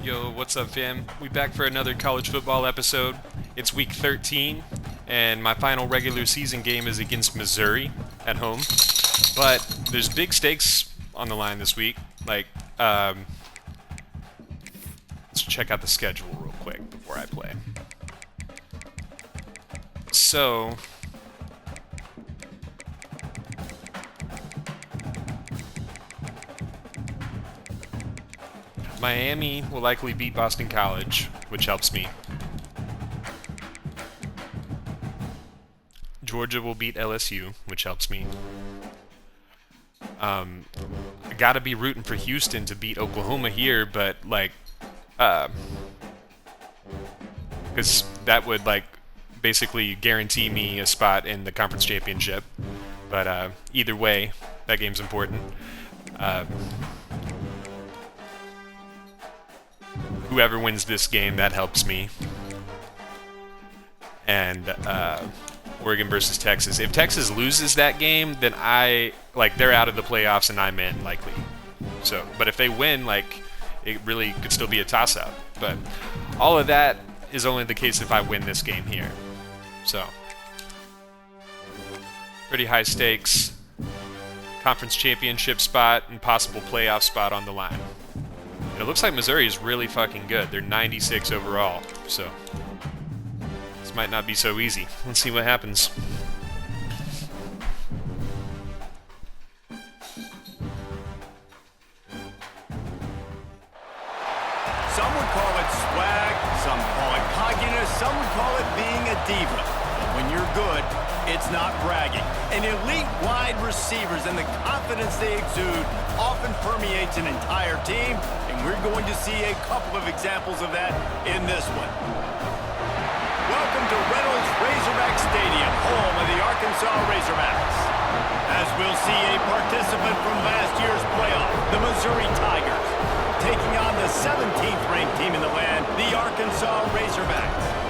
Yo, what's up, fam? We back for another college football episode. It's week 13, and my final regular season game is against Missouri at home. But there's big stakes on the line this week. Like, let's check out the schedule real quick before I play. So, Miami will likely beat Boston College, which helps me. Georgia will beat LSU, which helps me. I gotta be rooting for Houston to beat Oklahoma here, but like, because that would like basically guarantee me a spot in the conference championship. But either way, that game's important. Whoever wins this game, that helps me. And Oregon versus Texas. If Texas loses that game, then they're out of the playoffs and I'm in, likely. So, but if they win, like, it really could still be a toss-up. But all of that is only the case if I win this game here. So, pretty high stakes. Conference championship spot and possible playoff spot on the line. And it looks like Missouri is really fucking good. They're 96 overall, so this might not be so easy. Let's see what happens. Some would call it swag, some call it cockiness, some would call it being a diva. But when you're good, it's not bragging. And elite wide receivers and the confidence they exude often permeates an entire team, and we're going to see a couple of examples of that in this one. Welcome to Reynolds Razorback Stadium, home of the Arkansas Razorbacks. As we'll see a participant from last year's playoff, the Missouri Tigers, taking on the 17th ranked team in the land, the Arkansas Razorbacks.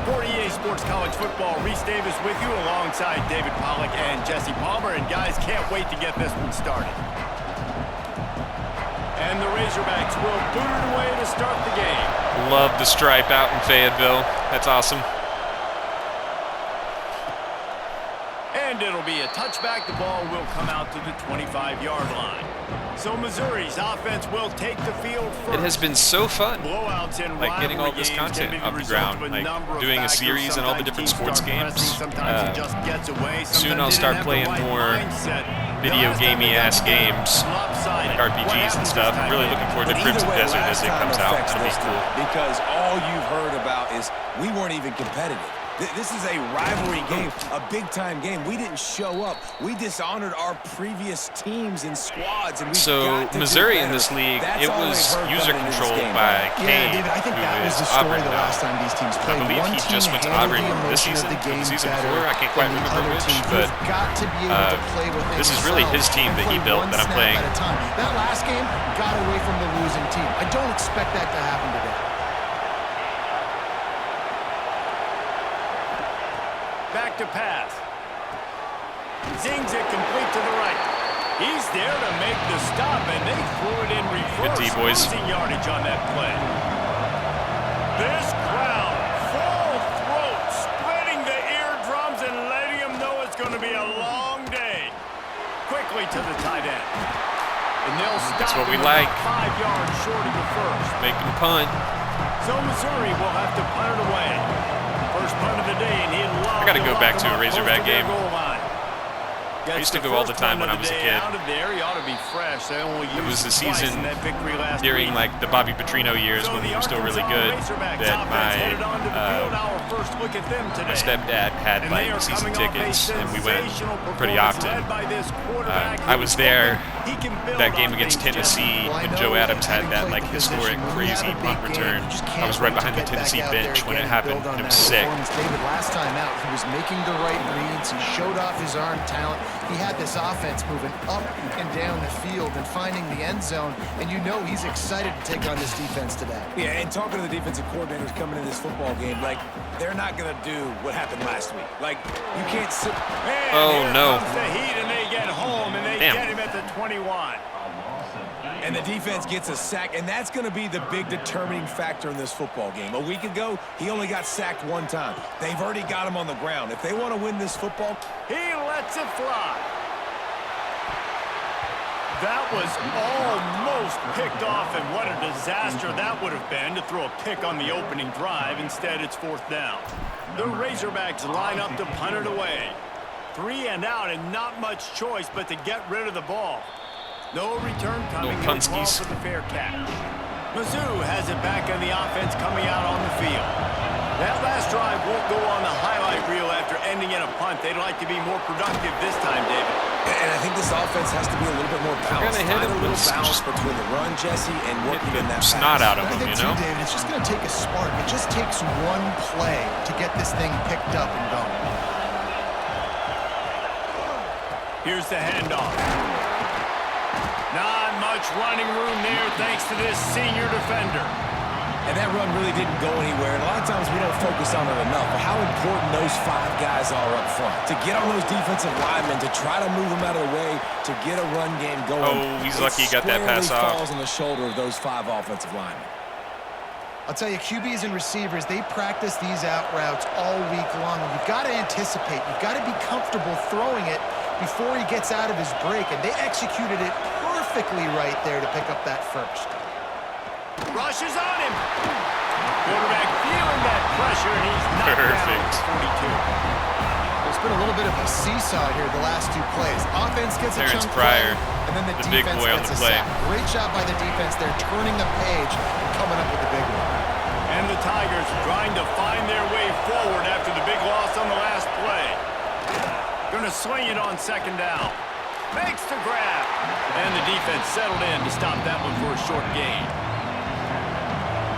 48 Sports College Football, Reese Davis with you alongside David Pollack and Jesse Palmer. And guys, can't wait to get this one started. And the Razorbacks will boot it away to start the game. Love the stripe out in Fayetteville. That's awesome. And it'll be a touchback. The ball will come out to the 25-yard line. So Missouri's offense will take the field first. It has been so fun, Blowouts in like getting all this content off the ground, like doing a series and all the different sports games. Soon I'll start playing more video gamey-ass games, like RPGs and stuff. I'm really looking forward to Crimson Desert as it comes out. That'll be cool. Because all you've heard about is we weren't even competitive. This is a rivalry game, a big-time game. We didn't show up. We dishonored our previous teams and squads. And so Missouri in this league, it was user controlled by Kane, David, I think that was the Auburn story the last time these teams played. I believe he just went to Auburn this season, the season before. I can't quite remember which, but this is really his team that he built that I'm playing. That last game got away from the losing team. I don't expect that to happen today. Back to pass. Zings it complete to the right. He's there to make the stop, and they threw it in reverse. Good D, boys. Losing yardage on that play. This crowd, full throat, splitting the eardrums and letting them know it's going to be a long day. Quickly to the tight end. And they'll stop. That's what we like. 5 yards short of the first. Make him punt. So Missouri will have to punt it away. First punt of the day, and he'd love I gotta go back to a Razorback game. I used to go all the time when I was a kid. It was the season during like the Bobby Petrino years when he was still really good that my stepdad had like season tickets and we went pretty often. I was there that game against Tennessee when Joe Adams had that like historic crazy punt return. I was right behind the Tennessee bench when it happened and it was sick. David, last time out, he was making the right reads. He showed off his arm talent. He had this offense moving up and down the field and finding the end zone, and you know he's excited to take on this defense today. Yeah, and talking to the defensive coordinators coming in this football game, like, they're not going to do what happened last week. Like, you can't sit... Oh, no. Comes the heat, and they get home, and they get him at the 21. And the defense gets a sack, and that's going to be the big determining factor in this football game. A week ago, he only got sacked one time. They've already got him on the ground. If they want to win this football, he lets it fly. That was almost picked off, and what a disaster that would have been to throw a pick on the opening drive. Instead, it's 4th down. The Razorbacks line up to punt it away. 3 and out, and not much choice but to get rid of the ball. No return coming. No call for the fair catch. Mizzou has it back on the offense coming out on the field. That last drive won't go on the highlight reel after ending in a punt. They'd like to be more productive this time, David. And I think this offense has to be a little bit more balanced. Hit a little balance between the run, Jesse, and working in that snot out of him, you know? David, it's just going to take a spark. It just takes one play to get this thing picked up and going. Here's the handoff. Not much running room there thanks to this senior defender. And that run really didn't go anywhere. And a lot of times we don't focus on it enough. But how important those 5 guys are up front. To get on those defensive linemen, to try to move them out of the way, to get a run game going. Oh, he's lucky he got that pass off. Falls on the shoulder of those 5 offensive linemen. I'll tell you, QBs and receivers, they practice these out routes all week long. And you've got to anticipate. You've got to be comfortable throwing it before he gets out of his break. And they executed it perfectly right there to pick up that first. Rushes on him. Quarterback feeling that pressure, and he's knocked down 42. There's been a little bit of a seesaw here the last 2 plays. Offense gets a chunk Pryor, play, and then the big defense boy on gets the a play. sack. Great job by the defense. They're turning the page and coming up with the big one. And the Tigers trying to find their way forward after the big loss on the last play. Gonna swing it on 2nd down. Makes the grab. And the defense settled in to stop that one for a short gain.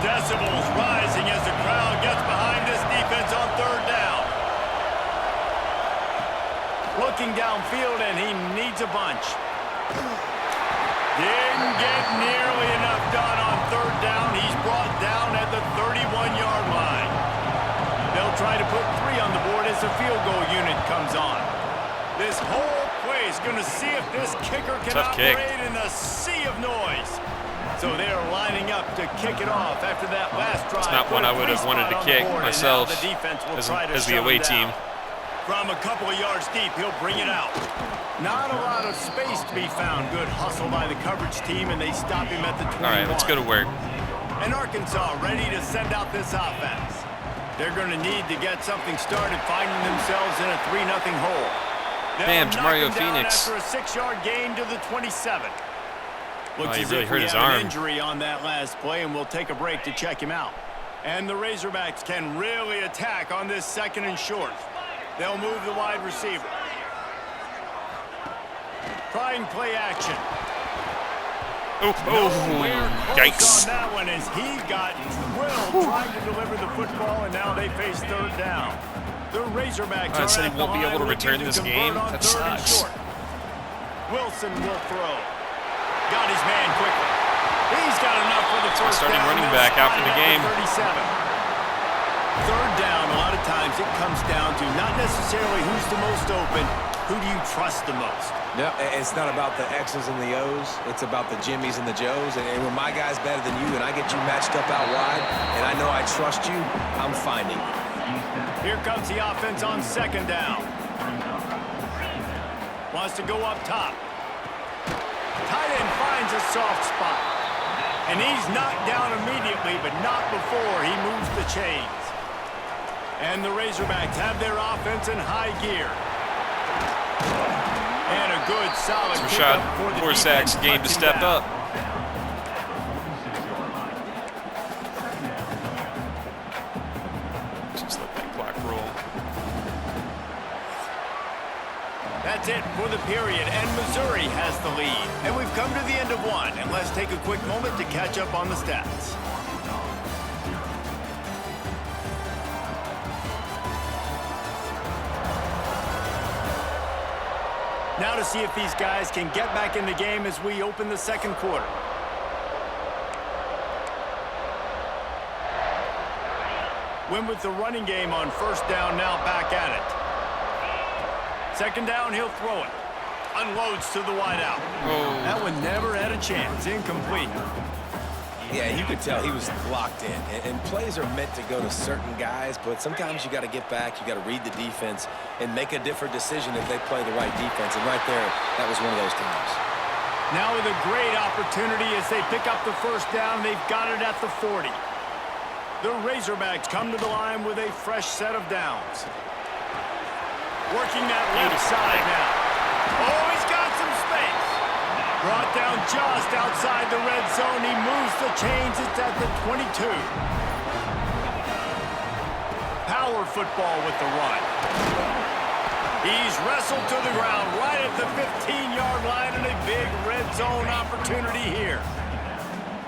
Decibels rising as the crowd gets behind this defense on 3rd down. Looking downfield, and he needs a bunch. Didn't get nearly enough done on 3rd down. He's brought down at the 31-yard line. They'll try to put 3 on the board as the field goal unit comes on. This whole play is going to see if this kicker can operate in the sea of noise. So they're lining up to kick it off after that last drive. It's not one I would have wanted to kick myself as the away team. From a couple of yards deep, he'll bring it out. Not a lot of space to be found. Good hustle by the coverage team, and they stop him at the 21. All right, let's go to work. And Arkansas ready to send out this offense. They're going to need to get something started, finding themselves in a 3-0 hole. Bam, Mario Phoenix. After a 6-yard gain to the 27. Looks he as really if hurt we his have arm. an injury on that last play, and we'll take a break to check him out. And the Razorbacks can really attack on this 2nd and short. They'll move the wide receiver. Trying play action. Yikes. On that one as he got drilled trying to deliver the football, and now they face 3rd down. The Razorbacks I said he won't be able to return this game. That sucks. Wilson will throw. Got his man quickly. He's got enough for the first starting down. running back out for the game. 37. 3rd down, a lot of times it comes down to not necessarily who's the most open, who do you trust the most? No, it's not about the X's and the O's. It's about the Jimmies and the Joes. And when my guy's better than you and I get you matched up out wide and I know I trust you, I'm finding you. Here comes the offense on 2nd down. Wants to go up top. Tight end finds a soft spot. And he's knocked down immediately, but not before he moves the chains. And the Razorbacks have their offense in high gear. And a good, solid Rashad Forsak's game to step up. Just let that clock roll. That's it for the period, and Missouri has the lead. And we've come to the end of 1, and let's take a quick moment to catch up on the stats. Now to see if these guys can get back in the game as we open the 2nd quarter. Win with the running game on 1st down, now back at it. 2nd down, he'll throw it. unloads to the wideout. Oh. That one never had a chance. Incomplete. Yeah, you could tell he was locked in. And plays are meant to go to certain guys, but sometimes you got to get back, you got to read the defense, and make a different decision if they play the right defense. And right there, that was one of those times. Now with a great opportunity as they pick up the first down. They've got it at the 40. The Razorbacks come to the line with a fresh set of downs. Working that left side now. Oh, he's got some space. Brought down just outside the red zone. He moves the chains. It's at the 22. Power football with the run. He's wrestled to the ground right at the 15-yard line, and a big red zone opportunity here.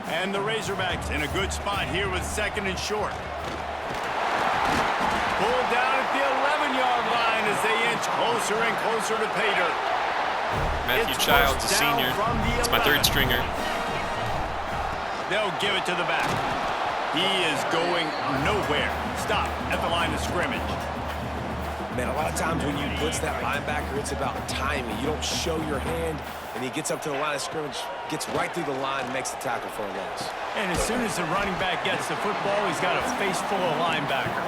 And the Razorbacks in a good spot here with 2nd and short. Pulled down at the 11-yard line as they inch closer and closer to pay dirt. Matthew Childs, a senior. It's my 3rd stringer. They'll give it to the back. He is going nowhere. Stop at the line of scrimmage. Man, a lot of times when you blitz that linebacker, it's about timing. You don't show your hand, and he gets up to the line of scrimmage, gets right through the line, and makes the tackle for a loss. And as soon as the running back gets the football, he's got a face full of linebacker.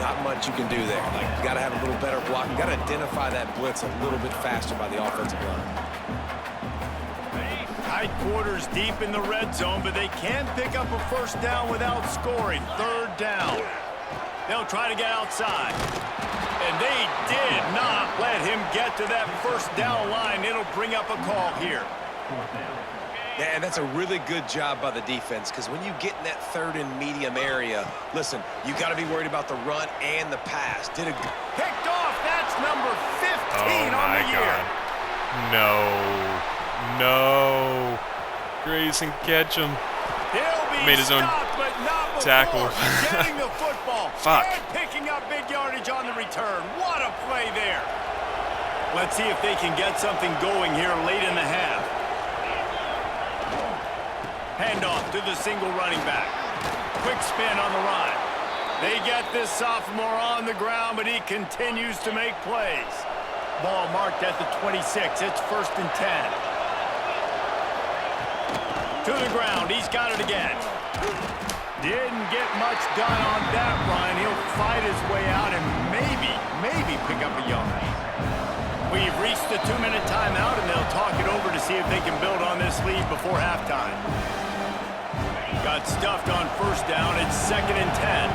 Not much you can do there. Like, you got to have a little better block. You got to identify that blitz a little bit faster by the offensive line. Tight quarters deep in the red zone, but they can't pick up a first down without scoring. 3rd down. They'll try to get outside. And they did not let him get to that first down line. It'll bring up a call here. Yeah, and that's a really good job by the defense, because when you get in that 3rd and medium area, listen, you got to be worried about the run and the pass. Picked off. That's number 15 on the year. No. Grayson Ketchum made his own tackle. Getting the football. Fuck. And picking up big yardage on the return. What a play there. Let's see if they can get something going here late in the half. Handoff to the single running back. Quick spin on the run. They get this sophomore on the ground, but he continues to make plays. Ball marked at the 26. It's 1st and 10. To the ground. He's got it again. Didn't get much done on that run. He'll fight his way out and maybe pick up a yard. We've reached the 2-minute timeout, and they'll talk it over to see if they can build on this lead before halftime. Got stuffed on first down. It's 2nd and 10.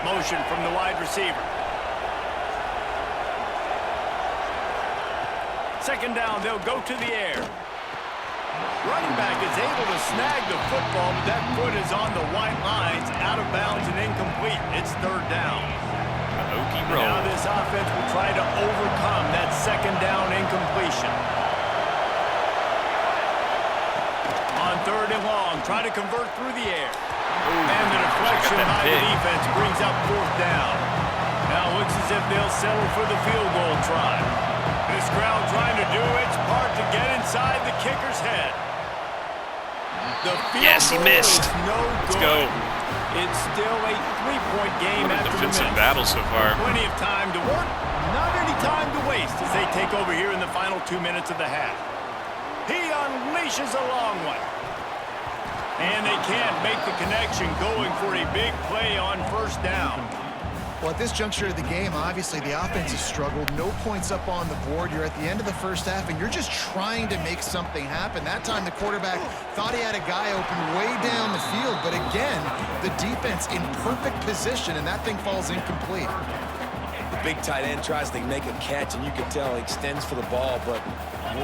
Motion from the wide receiver. 2nd down, they'll go to the air. Running back is able to snag the football, but that foot is on the white lines, out of bounds and incomplete. It's 3rd down. Now this offense will try to overcome that 2nd down incompletion. On 3rd and long, try to convert through the air. And the deflection by the defense brings up 4th down. Now it looks as if they'll settle for the field goal try. This crowd trying to do its part to get inside the kicker's head. The field he missed. No Let's good. go. It's still a 3-point game What a after the defensive miss. battle so far. Plenty of time to work, not any time to waste as they take over here in the final 2 minutes of the half. He unleashes a long one. And they can't make the connection, going for a big play on first down. Well, at this juncture of the game, obviously the offense has struggled. No points up on the board. You're at the end of the first half, and you're just trying to make something happen. That time the quarterback thought he had a guy open way down the field, but again, the defense in perfect position, and that thing falls incomplete. The big tight end tries to make a catch, and you can tell he extends for the ball, but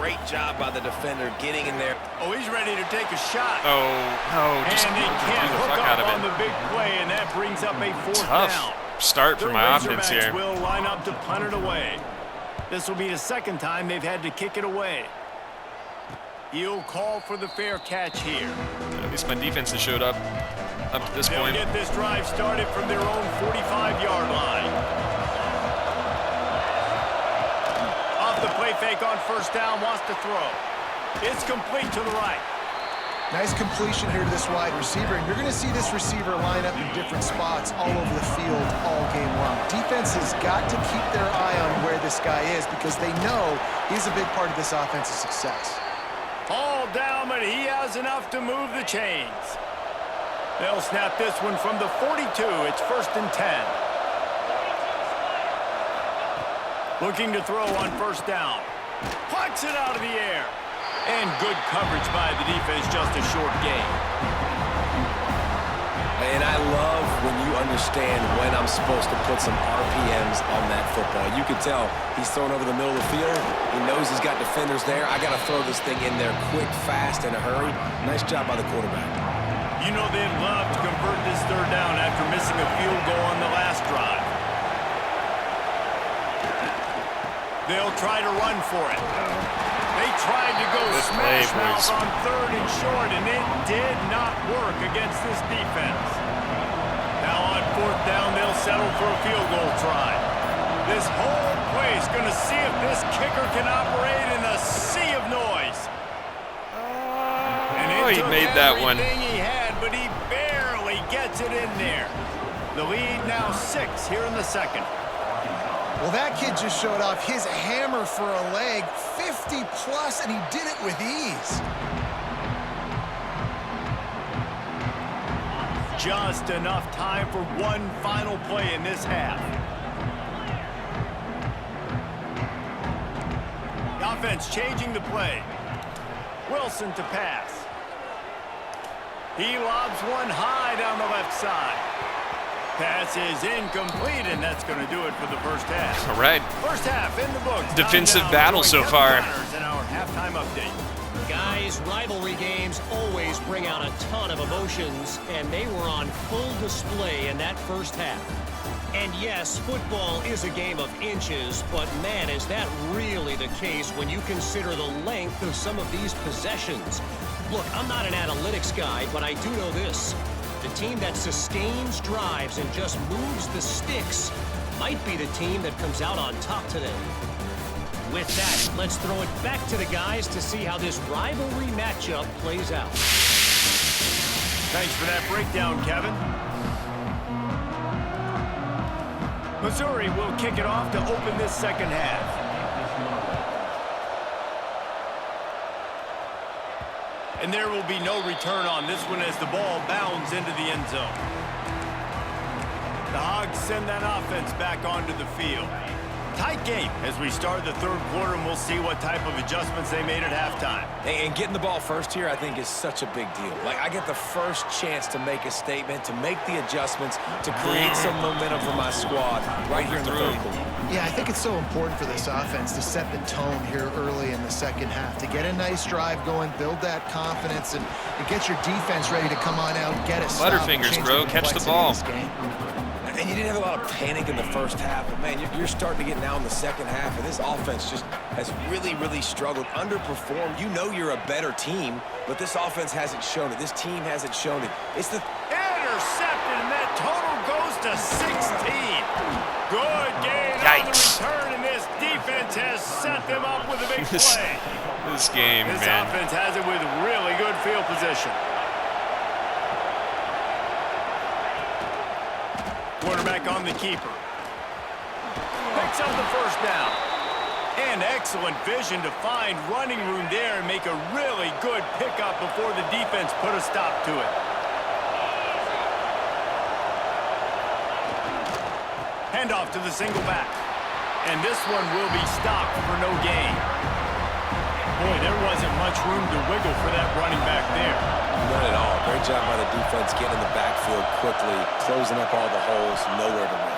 great job by the defender getting in there. Oh, he's ready to take a shot. Oh, no. Just And they do can't the hook fuck out up of on it. the big play, and that brings up a 4th Tough down. start for my offense Razorbacks here. will line up to punt it away. This will be the 2nd time they've had to kick it away. He'll call for the fair catch here. At least my defense has showed up to this They'll point. get this drive started from their own 45-yard line. Off the play fake on first down, wants to throw. It's complete to the right. Nice completion here to this wide receiver, and you're going to see this receiver line up in different spots all over the field all game long. Defense has got to keep their eye on where this guy is because they know he's a big part of this offense's success. All down, but he has enough to move the chains. They'll snap this one from the 42. It's 1st and 10. Looking to throw on 1st down. Plucks it out of the air. And good coverage by the defense, just a short gain. And I love when you understand when I'm supposed to put some RPMs on that football. You can tell he's thrown over the middle of the field. He knows he's got defenders there. I got to throw this thing in there quick, fast, in a hurry. Nice job by the quarterback. You know they'd love to convert this 3rd down after missing a field goal on the last drive. They'll try to run for it. They tried to go smash mouth on 3rd and short, and it did not work against this defense. Now on 4th down, they'll settle for a field goal try. This whole place going to see if this kicker can operate in a sea of noise. Oh, he made that one. He had, but he barely gets it in there. The lead now 6 here in the 2nd. Well, that kid just showed off his hammer for a leg, 50+, and he did it with ease. Just enough time for one final play in this half. The offense changing the play. Wilson to pass. He lobs one high down the left side. Pass is incomplete, and that's going to do it for the 1st half. All right. 1st half in the books. Defensive battle so far. In our halftime update. Guys, rivalry games always bring out a ton of emotions, and they were on full display in that 1st half. And yes, football is a game of inches, but man, is that really the case when you consider the length of some of these possessions. Look, I'm not an analytics guy, but I do know this. The team that sustains drives and just moves the sticks might be the team that comes out on top today. With that, let's throw it back to the guys to see how this rivalry matchup plays out. Thanks for that breakdown, Kevin. Missouri will kick it off to open this 2nd half. And there will be no return on this one as the ball bounds into the end zone. The Hogs send that offense back onto the field. Tight game as we start the 3rd quarter, and we'll see what type of adjustments they made at halftime. And getting the ball first here, I think, is such a big deal. Like, I get the first chance to make a statement, to make the adjustments, to create some momentum for my squad right here in the 3rd quarter. Yeah, I think it's so important for this offense to set the tone here early in the 2nd half, to get a nice drive going, build that confidence, and get your defense ready to come on out and get a stop. Butterfingers, bro. Catch the ball. And you didn't have a lot of panic in the 1st half, but man, you're starting to get now in the 2nd half, and this offense just has really, really struggled, underperformed. You know you're a better team, but this offense hasn't shown it. This team hasn't shown it. It's the intercepted, and that total goes to 16. Good gain on the return, and this defense has set them up with a big play. This game, this man. Offense has it with really good field position. Quarterback on the keeper. Picks up the 1st down. And excellent vision to find running room there and make a really good pickup before the defense put a stop to it. Handoff to the single back. And this one will be stopped for no gain. Boy, there wasn't much room to wiggle for that running back there. None at all. Great job by the defense getting in the backfield quickly, closing up all the holes, nowhere to run.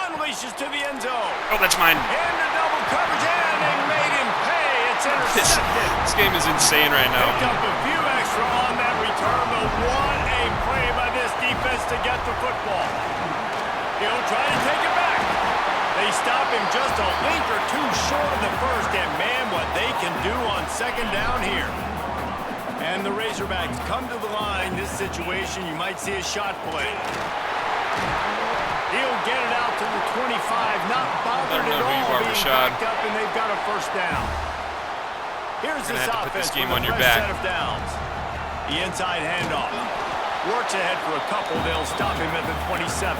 Unleashes to the end zone. Oh, that's mine. Into double coverage, and they made him pay. It's intercepted. This game is insane right now. Picked up a few extra on that return, but what a play by this defense to get the football. He'll try to take it back. They stop him just a link or two short of the 1st, and man, what they can do on 2nd down here. And the Razorbacks come to the line. This situation, you might see a shot play. He'll get it out to the 25, not bothered at all being backed up, and they've got a 1st down. Here's You're this gonna have to put offense this game with on a your fresh back. set of downs. The inside handoff. Works ahead for a couple. They'll stop him at the 27.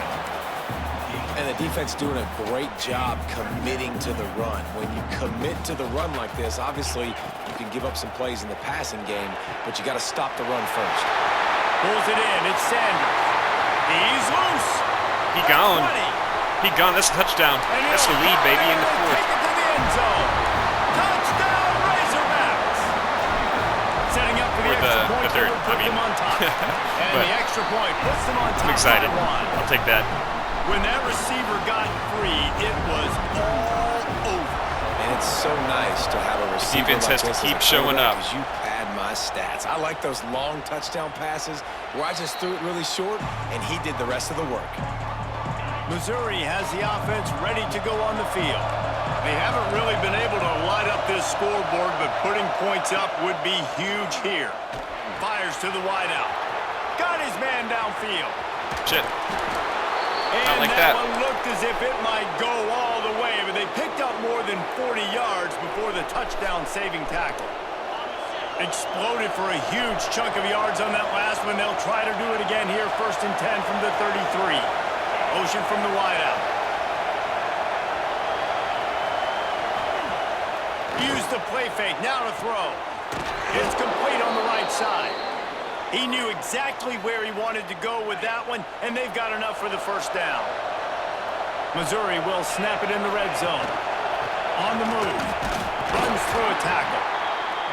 And the defense doing a great job committing to the run. When you commit to the run like this, obviously you can give up some plays in the passing game, but you got to stop the run first. Pulls it in. It's Sanders. He's loose. He gone. He gone. That's a touchdown. That's the lead, baby, in the fourth. Take it to the end zone. Touchdown, Razorbacks. Setting up for the extra point. The third. Put them on top. And the extra point puts them on top. I'm excited. By one. I'll take that. When that receiver got free, it was all over. And it's so nice to have a receiver Defense like has to this keep as a showing quarterback, up. 'cause you pad my stats. I like those long touchdown passes where I just threw it really short, and he did the rest of the work. Missouri has the offense ready to go on the field. They haven't really been able to light up this scoreboard, but putting points up would be huge here. Fires to the wideout. Got his man downfield. Shit. And like that that. one looked as if it might go all the way, but they picked up more than 40 yards before the touchdown-saving tackle. Exploded for a huge chunk of yards on that last one. They'll try to do it again here, 1st and 10 from the 33. Motion from the wideout. Use the play fake, now to throw. It's complete on the right side. He knew exactly where he wanted to go with that one, and they've got enough for the first down. Missouri will snap it in the red zone. On the move. Runs through a tackle.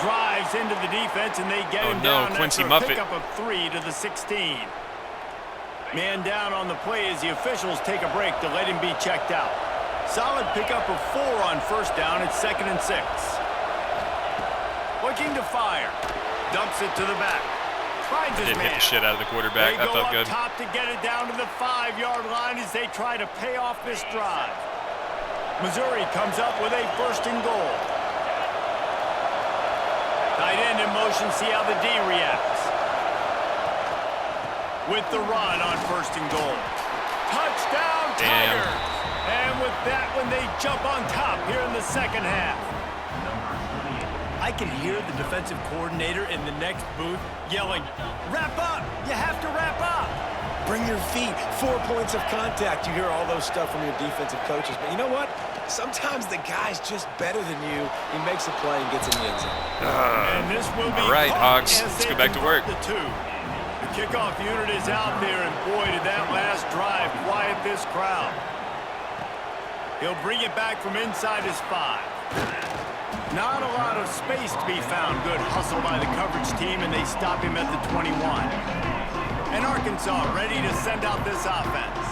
Drives into the defense, and they get him down Quincy after Muffet. a pickup of 3 to the 16. Man down on the play as the officials take a break to let him be checked out. Solid pickup of 4 on first down. It's 2nd and 6. Looking to fire. Dumps it to the back. Finds his Did man. hit the shit out of the quarterback. They That go felt up good. top to get it down to the 5-yard line as they try to pay off this drive. Missouri comes up with a 1st and goal. Tight end in motion, see how the D reacts. With the run on 1st and goal. Touchdown, Tigers! And with that one, they jump on top here in the second half. I can hear the defensive coordinator in the next booth yelling, "Wrap up! You have to wrap up!" Bring your feet, 4 points of contact. You hear all those stuff from your defensive coaches. But you know what? Sometimes the guy's just better than you. He makes a play and gets in the end zone. And this will be All right, caught Hogs. as Let's they go back to work. convert the 2. The kickoff unit is out there, and boy, did that last drive quiet this crowd. He'll bring it back from inside his 5. Not a lot of space to be found. Good hustle by the coverage team, and they stop him at the 21. And Arkansas ready to send out this offense.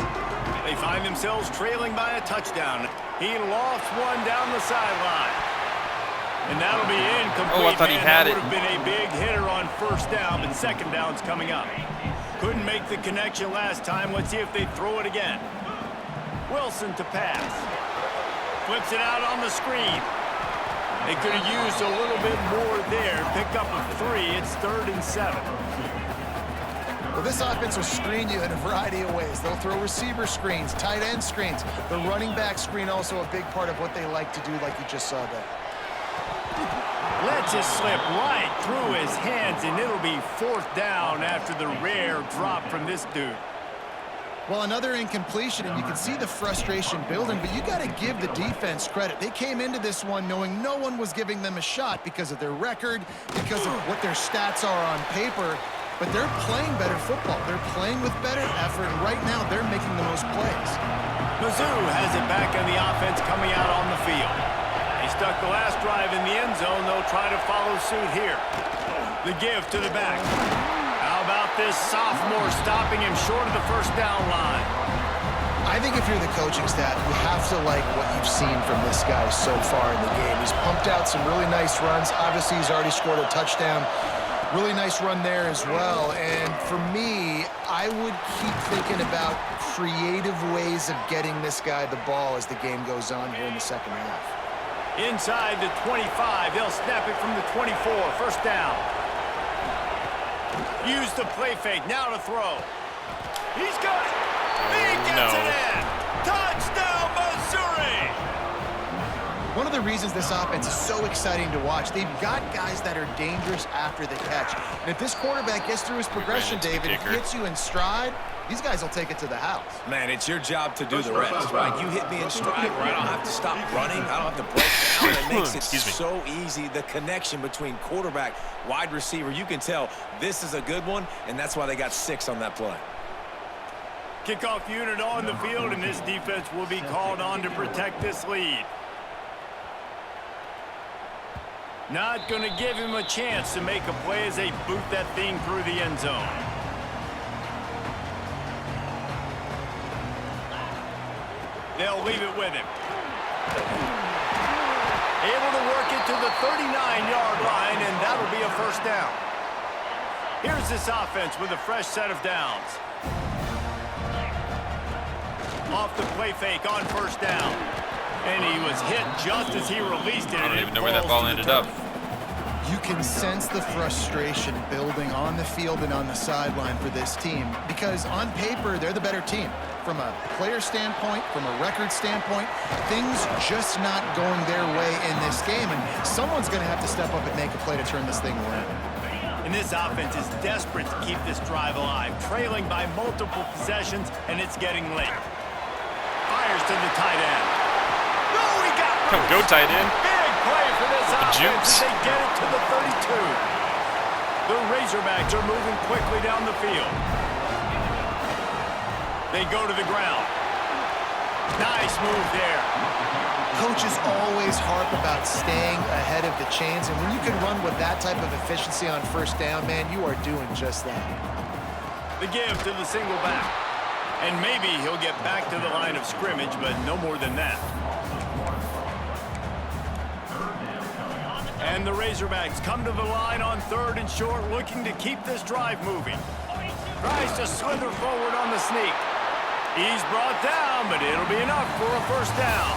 They find themselves trailing by a touchdown. He lofts one down the sideline. And that'll be incomplete. Oh, I thought he had it. That would have been a big hitter on first down, but second down's coming up. Couldn't make the connection last time. Let's see if they throw it again. Wilson to pass. Flips it out on the screen. They could have used a little bit more there. Pick up a 3. It's 3rd and 7. Well, this offense will screen you in a variety of ways. They'll throw receiver screens, tight end screens. The running back screen also a big part of what they like to do, like you just saw there. Lets it slip right through his hands, and it'll be 4th down after the rare drop from this dude. Well, another incompletion, and you can see the frustration building, but you got to give the defense credit. They came into this one knowing no one was giving them a shot because of their record, because of what their stats are on paper, but they're playing better football. They're playing with better effort, and right now they're making the most plays. Mizzou has it back on the offense coming out on the field. They stuck the last drive in the end zone. They'll try to follow suit here. The give to the back. How about this sophomore stopping him short of the first down line? I think if you're the coaching staff, you have to like what you've seen from this guy so far in the game. He's pumped out some really nice runs. Obviously, he's already scored a touchdown. Really nice run there as well. And for me, I would keep thinking about creative ways of getting this guy the ball as the game goes on here in the second half. Inside the 25, they'll snap it from the 24. First down. Use the play fake, now to throw. He's got it. He gets it in. Touchdown, Missouri. One one of the reasons this offense is so exciting to watch. They've got guys that are dangerous after the catch. And if this quarterback gets through his progression, David, gets you in stride, these guys will take it to the house. Man, it's your job to do the rest, right? You hit me in stride where I don't have to stop running. I don't have to break down. It makes it so easy. The connection between quarterback, wide receiver, you can tell this is a good one, and that's why they got 6 on that play. Kickoff unit on the field, and this defense will be called on to protect this lead. Not going to give him a chance to make a play as they boot that thing through the end zone. They'll leave it with him. Able to work it to the 39-yard line, and that'll be a first down. Here's this offense with a fresh set of downs. Off the play fake on first down. And he was hit just as he released it. I don't even know where that ball ended up. You can sense the frustration building on the field and on the sideline for this team because on paper, they're the better team. From a player standpoint, from a record standpoint, things just not going their way in this game. And someone's going to have to step up and make a play to turn this thing around. And this offense is desperate to keep this drive alive, trailing by multiple possessions, and it's getting late. Fires to the tight end. No, he got loose. Go tight end. Big play for this offense. Jukes. They get it to the 32. The Razorbacks are moving quickly down the field. They go to the ground. Nice move there. Coaches always harp about staying ahead of the chains, and when you can run with that type of efficiency on first down, man, you are doing just that. The give to the single back. And maybe he'll get back to the line of scrimmage, but no more than that. And the Razorbacks come to the line on 3rd and short, looking to keep this drive moving. Tries to slither forward on the sneak. He's brought down, but it'll be enough for a first down.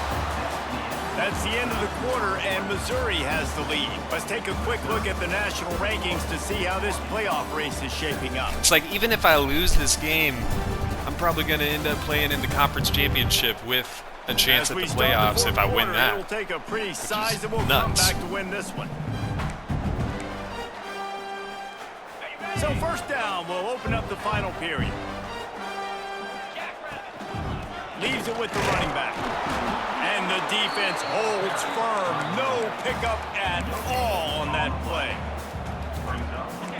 That's the end of the quarter, and Missouri has the lead. Let's take a quick look at the national rankings to see how this playoff race is shaping up. It's like even if I lose this game, I'm probably going to end up playing in the conference championship with a chance at the playoffs if I win that. It'll take a pretty sizable comeback to win this one. So first down will open up the final period. Leaves it with the running back. And the defense holds firm. No pickup at all on that play.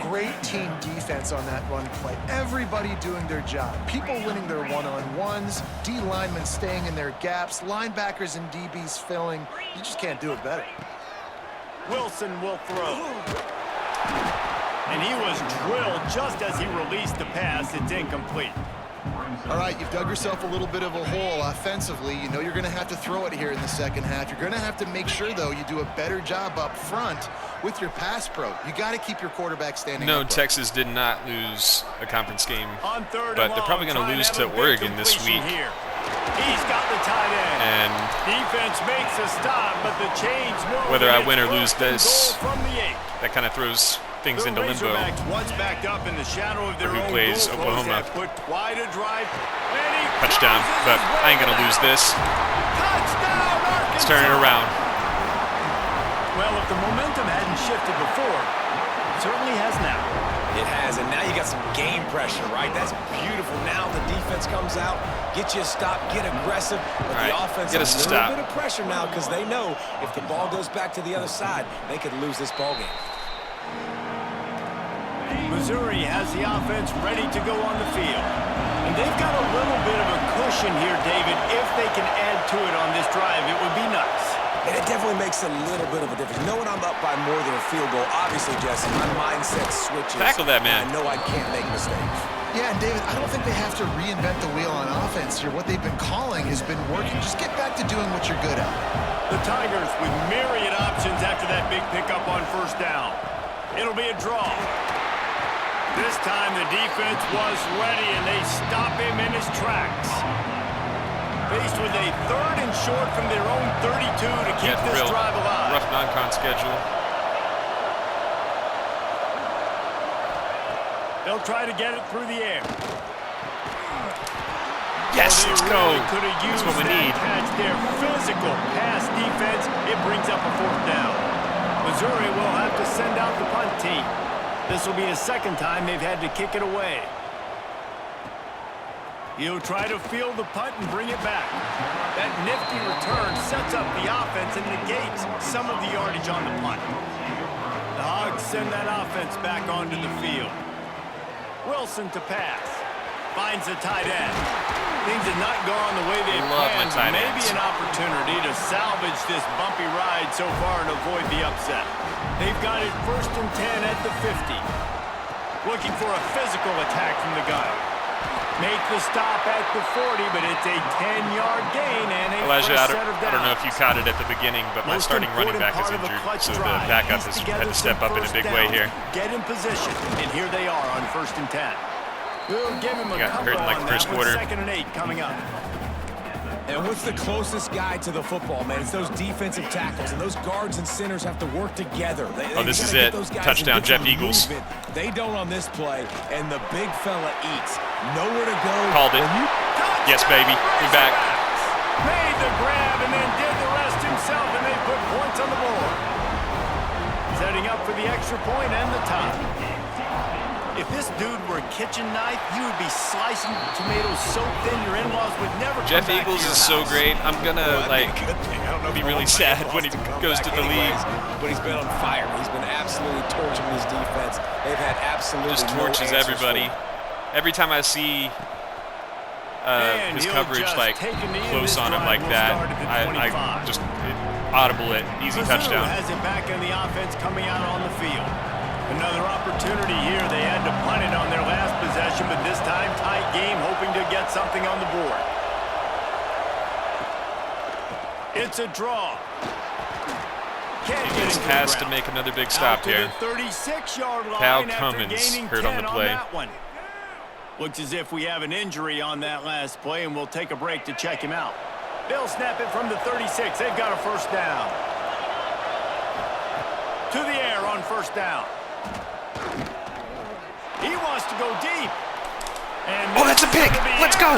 Great team defense on that run play. Everybody doing their job. People winning their one-on-ones, D linemen staying in their gaps, linebackers and DBs filling. You just can't do it better. Wilson will throw. And he was drilled just as he released the pass. It's incomplete. All right, you've dug yourself a little bit of a hole offensively. You know you're going to have to throw it here in the second half. You're going to have to make sure, though, you do a better job up front with your pass pro. You got to keep your quarterback standing No, upright. Texas did not lose a conference game, On third but and they're probably going to lose to Oregon this week. Here. He's got the tight end. And defense makes a stop, but the chains move. whether I win or lose this, from the 8. that kind of throws things into limbo. Once backed up in the shadow of their Who own plays goal post, Oklahoma. have put quite a drive. And he Touchdown, closes but his way I ain't going to out. lose this. Touchdown, Arkansas. Let's turn it around. Well, if the momentum hadn't shifted before, it certainly has now. It has, and now you got some game pressure, right? That's beautiful. Now the defense comes out, get you a stop, get aggressive. But All right, the offense get us has a a little stop. bit of pressure now because they know if the ball goes back to the other side, they could lose this ball game. Missouri has the offense ready to go on the field. And they've got a little bit of a cushion here, David. If they can add to it on this drive, it would be nice. And it definitely makes a little bit of a difference. Knowing I'm up by more than a field goal, obviously, Jesse, my mindset switches. Tackle that man. I know I can't make mistakes. Yeah, and David, I don't think they have to reinvent the wheel on offense here. What they've been calling has been working. Just get back to doing what you're good at. The Tigers with myriad options after that big pickup on first down. It'll be a draw. This time the defense was ready, and they stop him in his tracks. Faced with a 3rd and short from their own 32 to keep this drive alive. Rough non-con schedule. They'll try to get it through the air. Yes, let's go. That's what we need. Their physical pass defense, it brings up a 4th down. Missouri will have to send out the punt team. This will be the 2nd time they've had to kick it away. He'll try to field the punt and bring it back. That nifty return sets up the offense and negates some of the yardage on the punt. The Hogs send that offense back onto the field. Wilson to pass. Finds the tight end. Things have not gone the way they planned. Maybe an opportunity to salvage this bumpy ride so far and avoid the upset. They've got it 1st and 10 at the 50. Looking for a physical attack from the gun. Make the stop at the 40, but it's a 10-yard gain and a Elijah, first set of downs. I don't know if you caught it at the beginning, but my starting running back is injured, so the backup has had to step up in a big way here. Get in position, and here they are on 1st and 10. We'll give him a got hurt in like the first quarter. 2nd and 8 coming up. And what's the closest guy to the football, man? It's those defensive tackles, and those guards and centers have to work together. This is it. Touchdown, Jeff Eagles. They don't on this play, and the big fella eats. Nowhere to go. Called it. Yes, baby. We're back. Made the grab and then did the rest himself, and they put points on the board. Setting up for the extra point and the tie. If this dude were a kitchen knife, you would be slicing tomatoes so thin your in-laws would never come Jeff back Eagles to your is so house. great. I'm gonna be really sad when he goes to the league. But he's been on fire. He's been absolutely torching his defense. They've had absolutely Just torches everybody. Every time I see his coverage like close on him like that, I just audible it. Easy touchdown. Has it back in the offense coming out on the field. Another opportunity here. They had to punt it on their last possession, but this time tight game, hoping to get something on the board. It's a draw. Higgins has to make another big stop here. 36-yard line. Cal Cummins hurt on the play. Looks as if we have an injury on that last play, and we'll take a break to check him out. They'll snap it from the 36. They've got a 1st down. To the air on 1st down. He wants to go deep. And that's a pick. Let's go.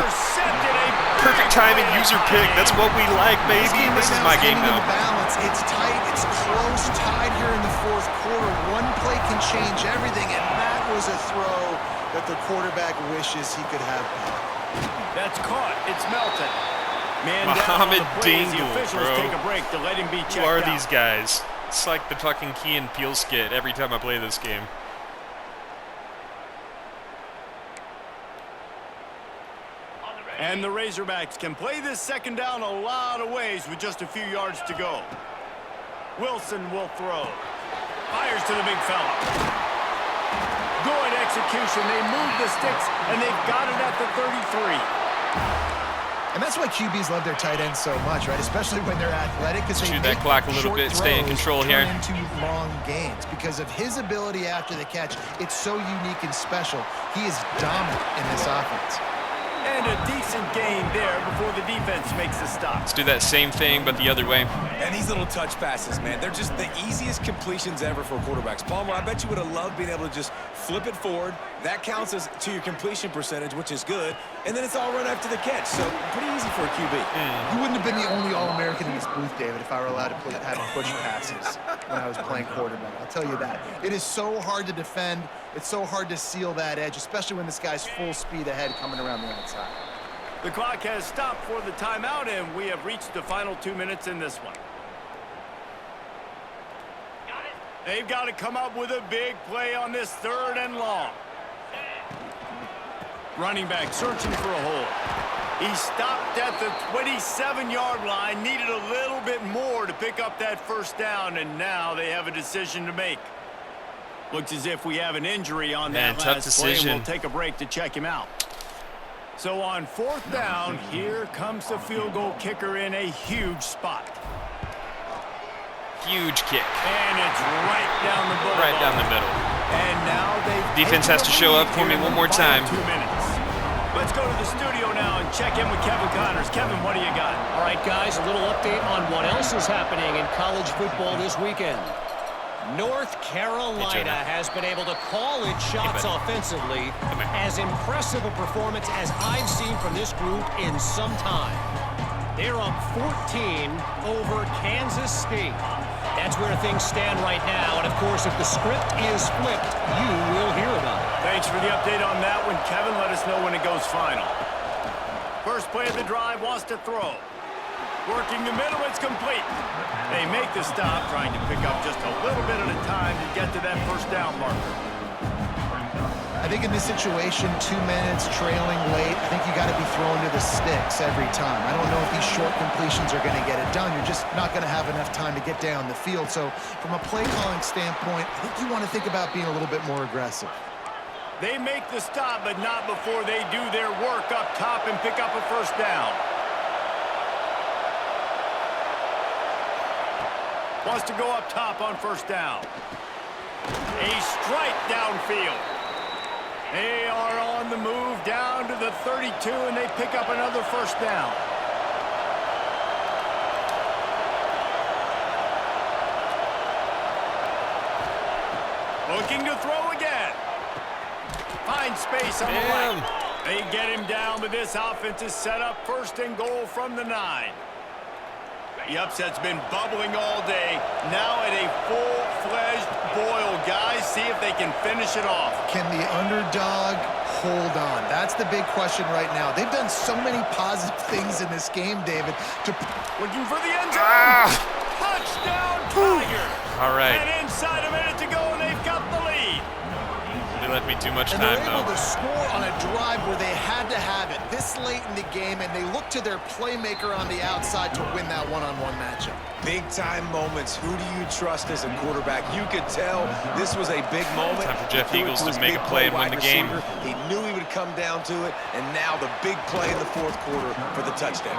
Perfect timing, user pick. That's what we like, baby. This is my game now. Balance. It's tight. It's close. Tied here in the 4th quarter. One play can change everything, and that was a throw that the quarterback wishes he could have. That's caught. It's Melton. Man Mohamed down on the play as the Dingle, officials bro. take a break to let him be checked Who are out. these guys? It's like the fucking Key and Peele skit every time I play this game. And the Razorbacks can play this 2nd down a lot of ways with just a few yards to go. Wilson will throw. Fires to the big fella. Good execution. They move the sticks, and they've got it at the 33. And that's why QBs love their tight ends so much, right? Especially when they're athletic, because they Shoot that clock a little bit, stay in control here. Into long gains because of his ability after the catch. It's so unique and special. He is dominant in this offense. And a decent gain there before the defense makes a stop. Let's do that same thing, but the other way. And these little touch passes, man, they're just the easiest completions ever for quarterbacks. Palmer, I bet you would have loved being able to just flip it forward. That counts as to your completion percentage, which is good. And then it's all run after the catch. So pretty easy for a QB. You wouldn't have been the only All-American in this booth, David, if I were allowed to have push passes when I was playing quarterback. I'll tell you that. It is so hard to defend. It's so hard to seal that edge, especially when this guy's full speed ahead coming around the outside. The clock has stopped for the timeout, and we have reached the final 2 minutes in this one. They've got to come up with a big play on this 3rd and long. Running back searching for a hole. He stopped at the 27-yard line, needed a little bit more to pick up that 1st down, and now they have a decision to make. Looks as if we have an injury on that last play, and we'll take a break to check him out. So on 4th down, here comes the field goal kicker in a huge spot. Huge kick. And it's right down the middle. Right down the middle. And now they've defense has to show up for me one more time. 2 minutes. Let's go to the studio now and check in with Kevin Connors. Kevin, what do you got? All right, guys, a little update on what else is happening in college football this weekend. North Carolina has been able to call its shots offensively. As impressive a performance as I've seen from this group in some time. They're up 14 over Kansas State. That's where things stand right now. And, of course, if the script is flipped, you will hear about it. Thanks for the update on that one, Kevin. Let us know when it goes final. First play of the drive wants to throw. Working the middle, it's complete. They make the stop, trying to pick up just a little bit at a time to get to that first down marker. I think in this situation, 2 minutes, trailing late, I think you got to be throwing to the sticks every time. I don't know if these short completions are going to get it done. You're just not going to have enough time to get down the field. So from a play calling standpoint, I think you want to think about being a little bit more aggressive. They make the stop, but not before they do their work up top and pick up a first down. Wants to go up top on first down. A strike downfield. They are on the move down to the 32, and they pick up another first down. Looking to throw again. Find space on the right. They get him down, but this offense is set up first and goal from the 9. The upset's been bubbling all day. Now at a full-fledged boil. Guys, see if they can finish it off. Can the underdog hold on? That's the big question right now. They've done so many positive things in this game, David. Looking for the end zone. Touchdown, Tiger. All right. And inside a minute to go, and they've got the lead. They left me too much and time, they're able though. to score on a drive where they had to have it this late in the game, and they look to their playmaker on the outside to win that one-on-one matchup. Big-time moments. Who do you trust as a quarterback? You could tell this was a big moment. Time for Jeff Eagles to make a big play and win the game. He knew he would come down to it, and now the big play in the fourth quarter for the touchdown.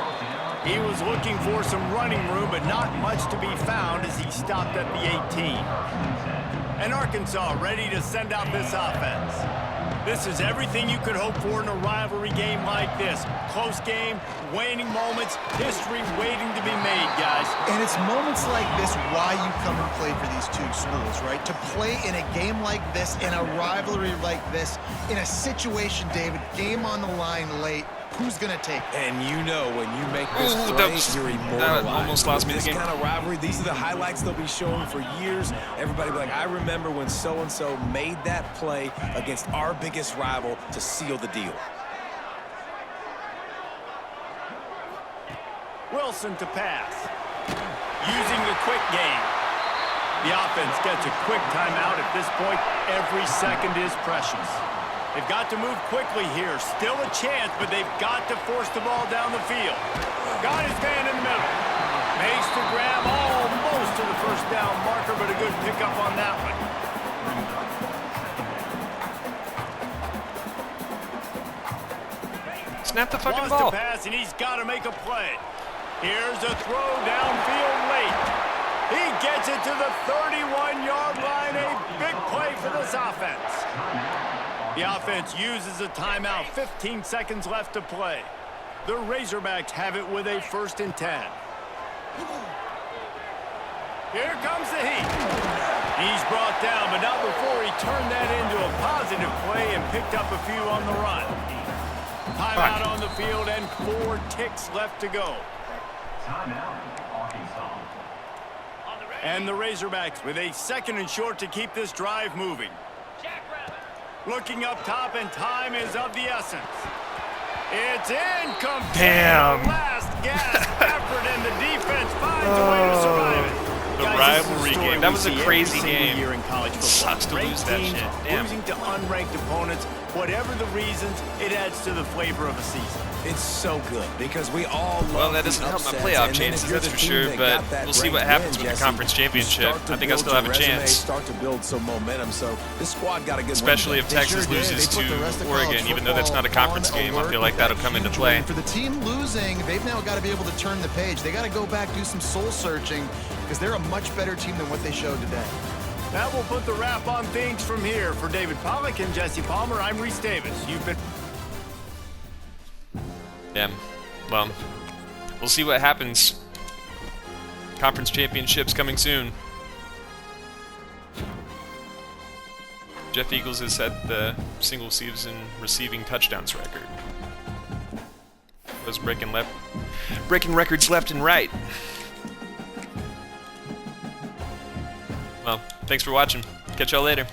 He was looking for some running room, but not much to be found as he stopped at the 18. And Arkansas ready to send out this offense. This is everything you could hope for in a rivalry game like this. Close game, waning moments, history waiting to be made, guys. And it's moments like this why you come and play for these two schools, right? To play in a game like this, in a rivalry like this, in a situation, David, game on the line late, who's going to take it? And you know when you make this Ooh, play, that you're immortalized. almost lost me the This game. kind of rivalry, these are the highlights they'll be showing for years. Everybody will be like, I remember when so-and-so made that play against our biggest rival to seal the deal. Wilson to pass. Using the quick game. The offense gets a quick timeout at this point. Every second is precious. They've got to move quickly here. Still a chance, but they've got to force the ball down the field. Got his man in the middle. Makes the grab almost to the first down marker, but a good pickup on that one. Snap the fucking Wants ball. to pass, and he's got to make a play. Here's a throw downfield late. He gets it to the 31-yard line. A big play for this offense. The offense uses a timeout. 15 seconds left to play. The Razorbacks have it with a 1st and 10. Here comes the heat. He's brought down, but not before he turned that into a positive play and picked up a few on the run. Timeout on the field and 4 ticks left to go. And the Razorbacks with a 2nd and short to keep this drive moving. Looking up top, and time is of the essence. It's incomplete. Damn. Last gasp effort, and the defense finds a way to survive it. The Guys, rivalry this is a story game. That we was a see crazy every single game. year in college football. Sucks to Ranked lose that teams shit. Damn. losing to unranked opponents. Whatever the reasons, it adds to the flavor of a season. It's so good because we all love Well, that doesn't help my playoff chances, that's for sure, but we'll see what happens with the conference championship. I think I still have a chance. Start to build some momentum, so this squad got a good Especially if Texas loses to Oregon, even though that's not a conference game. I feel like that'll come into play. For the team losing, they've now got to be able to turn the page. They got to go back, do some soul searching, because they're a much better team than what they showed today. That will put the wrap on things from here. For David Pollack and Jesse Palmer, I'm Reese Davis. You've been... Yeah, well, we'll see what happens. Conference championships coming soon. Jeff Eagles has set the single season receiving touchdowns record. Was breaking records left and right. Well, thanks for watching. Catch y'all later.